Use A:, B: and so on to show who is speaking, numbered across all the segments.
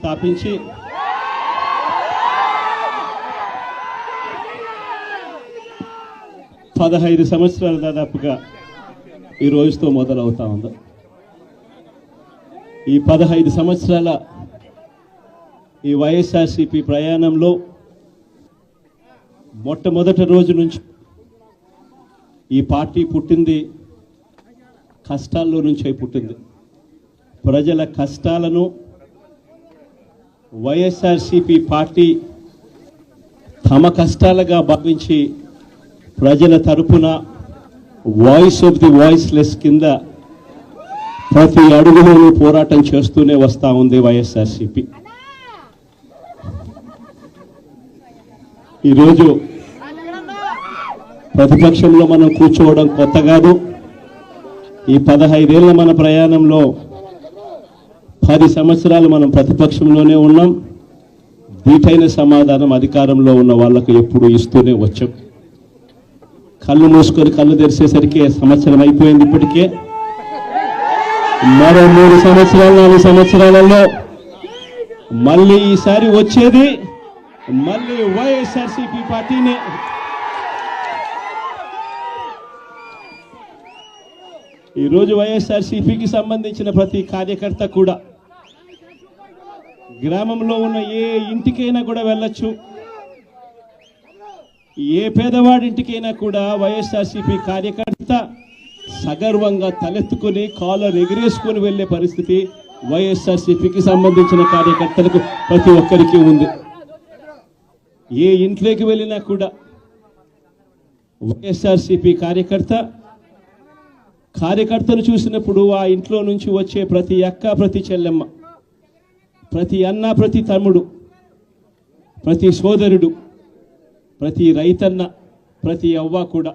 A: స్థాపించి పదహైదు సంవత్సరాలు దాదాపుగా ఈ రోజుతో మొదలవుతా ఉంది. ఈ 15 సంవత్సరాల ఈ వైఎస్ఆర్సీపీ ప్రయాణంలో మొట్టమొదటి రోజు నుంచి ఈ పార్టీ పుట్టింది కష్టాల్లో నుంచే పుట్టింది. ప్రజల కష్టాలను వైఎస్ఆర్సీపీ పార్టీ తమ కష్టాలుగా భావించి ప్రజల తరపున వాయిస్ ఆఫ్ ది వాయిస్లెస్ కింద ప్రతి అడుగులోనూ పోరాటం చేస్తూనే వస్తూ ఉంది వైఎస్ఆర్సీపీ. ఈరోజు ప్రతిపక్షంలో మనం కూర్చోవడం కొత్త కాదు. ఈ 15 ఏళ్ల మన ప్రయాణంలో 10 సంవత్సరాలు మనం ప్రతిపక్షంలోనే ఉన్నాం. దీటైన సమాధానం అధికారంలో ఉన్న వాళ్లకు ఎప్పుడు ఇస్తూనే వచ్చాం. కళ్ళు మూసుకొని కళ్ళు తెరిచేసరికి సంవత్సరం అయిపోయింది. ఇప్పటికే మరో 3 సంవత్సరాలు 4 సంవత్సరాలలో మళ్ళీ ఈసారి వచ్చేది మళ్ళీ వైఎస్ఆర్సీపీ పార్టీనే. ఈరోజు వైఎస్ఆర్సీపీకి సంబంధించిన ప్రతి కార్యకర్త కూడా గ్రామంలో ఉన్న ఏ ఇంటికైనా కూడా వెళ్ళొచ్చు. ఏ పేదవాడింటికైనా కూడా వైఎస్ఆర్సీపీ కార్యకర్త సగర్వంగా తలెత్తుకుని కాలర్ ఎగిరేసుకొని వెళ్లే పరిస్థితి వైఎస్ఆర్సీపీకి సంబంధించిన కార్యకర్తలకు ప్రతి ఒక్కరికి ఉంది. ఏ ఇంట్లోకి వెళ్ళినా కూడా వైఎస్ఆర్సీపీ కార్యకర్తను చూసినప్పుడు ఆ ఇంట్లో నుంచి వచ్చే ప్రతి అక్క, ప్రతి చెల్లెమ్మ, ప్రతి అన్న, ప్రతి తమ్ముడు, ప్రతి సోదరుడు, ప్రతి రైతన్న, ప్రతి అవ్వ కూడా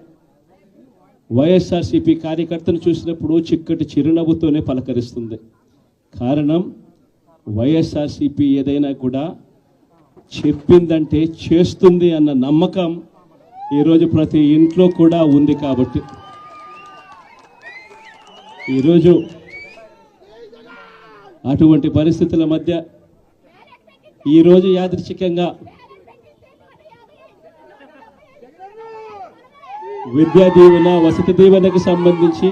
A: వైఎస్ఆర్సీపీ కార్యకర్తను చూసినప్పుడు చిక్కటి చిరునవ్వుతోనే పలకరిస్తుంది. కారణం వైఎస్ఆర్సీపీ ఏదైనా కూడా చెప్పిందంటే చేస్తుంది అన్న నమ్మకం ఈరోజు ప్రతి ఇంట్లో కూడా ఉంది. కాబట్టి ఈరోజు అటువంటి పరిస్థితుల మధ్య ఈరోజు యాదృచ్ఛికంగా విద్యా దీవెన, వసతి దీవెనకు సంబంధించి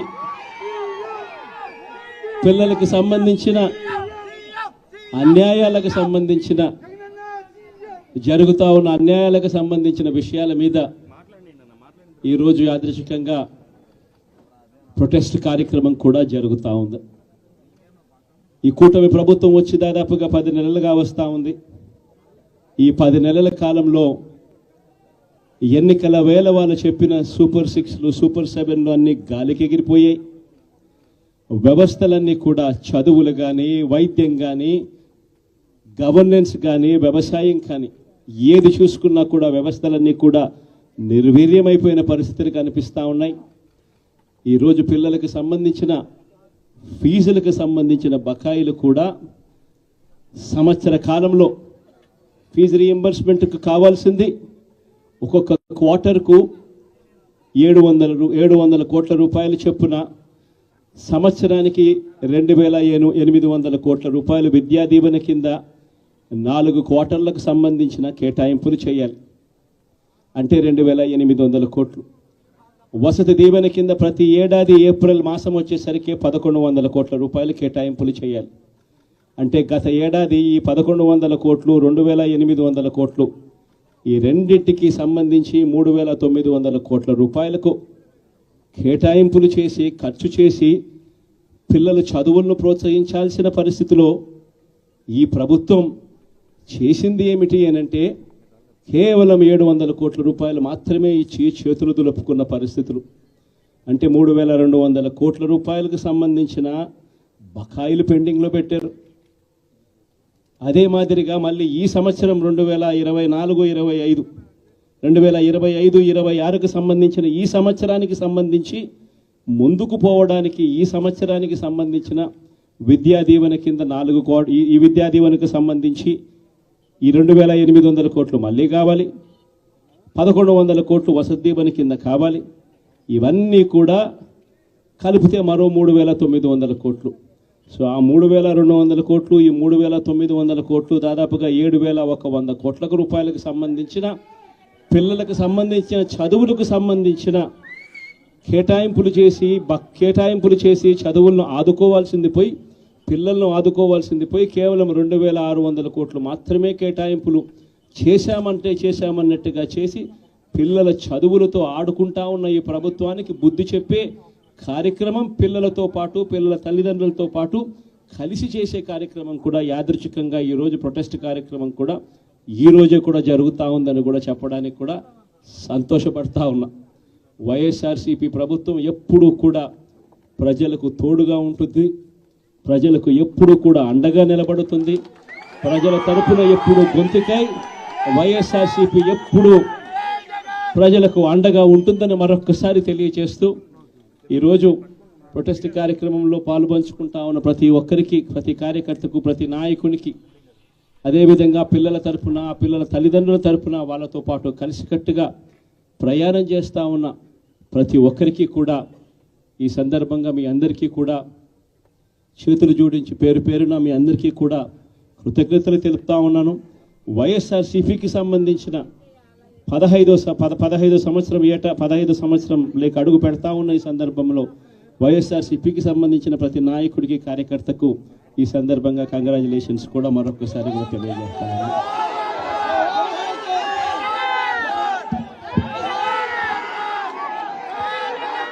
A: పిల్లలకు సంబంధించిన అన్యాయాలకు సంబంధించిన జరుగుతూ ఉన్న అన్యాయాలకు సంబంధించిన విషయాల మీద ఈరోజు యాదృచ్ఛికంగా ప్రొటెస్ట్ కార్యక్రమం కూడా జరుగుతూ ఉంది. ఈ కూటమి ప్రభుత్వం వచ్చి దాదాపుగా 10 నెలలుగా వస్తూ ఉంది. ఈ 10 నెలల కాలంలో ఎన్నికల వేళ వాళ్ళు చెప్పిన సూపర్ 6లు, సూపర్ 7లు అన్నీ గాలికి ఎగిరిపోయాయి. వ్యవస్థలన్నీ కూడా చదువులు కానీ, వైద్యం కానీ, గవర్నెన్స్ కానీ, వ్యవసాయం కానీ ఏది చూసుకున్నా కూడా వ్యవస్థలన్నీ కూడా నిర్వీర్యమైపోయిన పరిస్థితులు కనిపిస్తూ ఉన్నాయి. ఈరోజు పిల్లలకు సంబంధించిన ఫీజులకు సంబంధించిన బకాయిలు కూడా సంవత్సర కాలంలో ఫీజు రీయింబర్స్మెంట్కు కావాల్సింది ఒక్కొక్క క్వార్టర్కు 700 కోట్ల రూపాయలు చొప్పున సంవత్సరానికి 2,800 కోట్ల రూపాయలు విద్యా దీవెన కింద 4 క్వార్టర్లకు సంబంధించిన కేటాయింపులు చేయాలి. అంటే 2,800 కోట్లు. వసతి దీవెన కింద ప్రతి ఏడాది ఏప్రిల్ మాసం వచ్చేసరికి 1,100 కోట్ల రూపాయలు కేటాయింపులు చేయాలి. అంటే గత ఏడాది ఈ 1,100 కోట్లు, 2,800 కోట్లు ఈ రెండింటికి సంబంధించి 3,900 కోట్ల రూపాయలకు కేటాయింపులు చేసి ఖర్చు చేసి పిల్లల చదువులను ప్రోత్సహించాల్సిన పరిస్థితిలో ఈ ప్రభుత్వం చేసింది ఏమిటి అనంటే కేవలం 700 కోట్ల రూపాయలు మాత్రమే ఇచ్చి చేతులు దులుపుకున్న పరిస్థితులు. అంటే 3,200 కోట్ల రూపాయలకు సంబంధించిన బకాయిలు పెండింగ్లో పెట్టారు. అదే మాదిరిగా మళ్ళీ ఈ సంవత్సరం 2024-25 2025-26కు సంబంధించిన ఈ సంవత్సరానికి సంబంధించి ముందుకు పోవడానికి ఈ సంవత్సరానికి సంబంధించిన విద్యా దీవెన కింద 4 కోట్లు, ఈ విద్యా దీవెనకు సంబంధించి ఈ 2,800 కోట్లు మళ్ళీ కావాలి. 1,100 కోట్లు వసతి దీవెన కింద కావాలి. ఇవన్నీ కూడా కలిపితే మరో 3,900 కోట్లు. సో ఆ 3,200 కోట్లు, ఈ 3,900 కోట్లు, దాదాపుగా 7,100 కోట్ల రూపాయలకు సంబంధించిన పిల్లలకు సంబంధించిన చదువులకు సంబంధించిన కేటాయింపులు చేసి చదువులను ఆదుకోవాల్సింది పోయి, పిల్లలను ఆదుకోవాల్సింది పోయి కేవలం 2,600 కోట్లు మాత్రమే కేటాయింపులు చేశామన్నట్టుగా చేసి పిల్లల చదువులతో ఆడుకుంటా ఉన్న ఈ ప్రభుత్వానికి బుద్ధి చెప్పే కార్యక్రమం పిల్లలతో పాటు, పిల్లల తల్లిదండ్రులతో పాటు కలిసి చేసే కార్యక్రమం కూడా యాదృచ్ఛికంగా ఈరోజు ప్రొటెస్ట్ కార్యక్రమం కూడా ఈ రోజే కూడా జరుగుతూ ఉందని కూడా చెప్పడానికి కూడా సంతోషపడతా ఉన్నా. వైఎస్ఆర్సీపీ ప్రభుత్వం ఎప్పుడూ కూడా ప్రజలకు తోడుగా ఉంటుంది, ప్రజలకు ఎప్పుడూ కూడా అండగా నిలబడుతుంది, ప్రజల తరపున ఎప్పుడు గొంతుకై వైఎస్ఆర్సీపీ ఎప్పుడూ ప్రజలకు అండగా ఉంటుందని మరొక్కసారి తెలియజేస్తూ ఈరోజు ప్రొటెస్ట్ కార్యక్రమంలో పాల్పంచుకుంటా ఉన్న ప్రతి ఒక్కరికి, ప్రతి కార్యకర్తకు, ప్రతి నాయకునికి, అదేవిధంగా పిల్లల తరపున, పిల్లల తల్లిదండ్రుల తరపున వాళ్ళతో పాటు కలిసికట్టుగా ప్రయాణం చేస్తూ ఉన్న ప్రతి ఒక్కరికి కూడా ఈ సందర్భంగా మీ అందరికీ కూడా చేతులు జోడించి పేరు పేరున మీ అందరికీ కూడా కృతజ్ఞతలు తెలుపుతా ఉన్నాను. వైఎస్ఆర్సీపీకి సంబంధించిన 15 సంవత్సరం లేక అడుగు పెడతా ఉన్న ఈ సందర్భంలో వైఎస్ఆర్సీపీకి సంబంధించిన ప్రతి నాయకుడికి, కార్యకర్తకు ఈ సందర్భంగా కంగ్రాచులేషన్స్ కూడా మరొకసారి కూడా తెలియజేస్తాను.